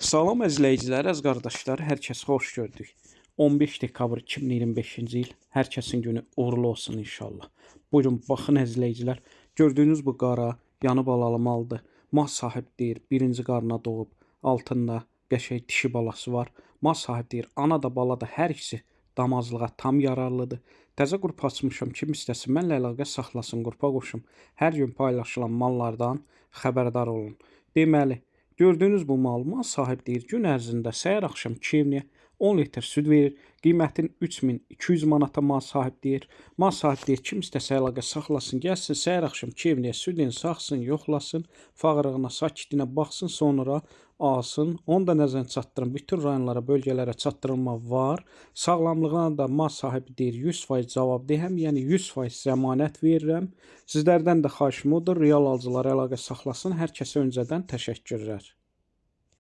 Salam əzləyicilər, əziz qardaşlar, hər kəsi xoş gördük. 15 dekabr 2025-ci il hər kəsin günü uğurlu olsun inşallah. Buyurun, baxın əzləyicilər, gördüyünüz bu qara, yanı balalı maldır. Mal sahib deyir, birinci qarına doğub, altında qəşəng dişi balası var. Mal sahib deyir, ana da bala da hər ikisi damazlığa tam yararlıdır. Təzə qrup açmışam, kim istəsin mənlə əlaqə saxlasın, qrupa qoşum. Hər gün paylaşılan mallardan xəbərdar olun. Deməli, gördüyünüz bu mal sahib deyir, gün ərzində səhər axşam 2 evniyə 10 litr süd verir. Qiymətin 3200 manata mal sahib deyir. Mal sahib deyir, kim istəsə əlaqə saxlasın, gəlsin səhər axşam 2 evniyə südünü saxsın, yoxlasın, fağırlığına, sakitliyinə baxsın, sonra alsın. Onu da nəzərə çatdırın. Bütün rayonlara, bölgələrə çatdırılma var. Sağlamlığına da mal sahibi deyir 100% cavabdehəm, yəni 100% zəmanət verirəm. Sizlərdən də xahişim odur, real alıcılar əlaqə saxlasın. Hər kəsə öncədən təşəkkürlər.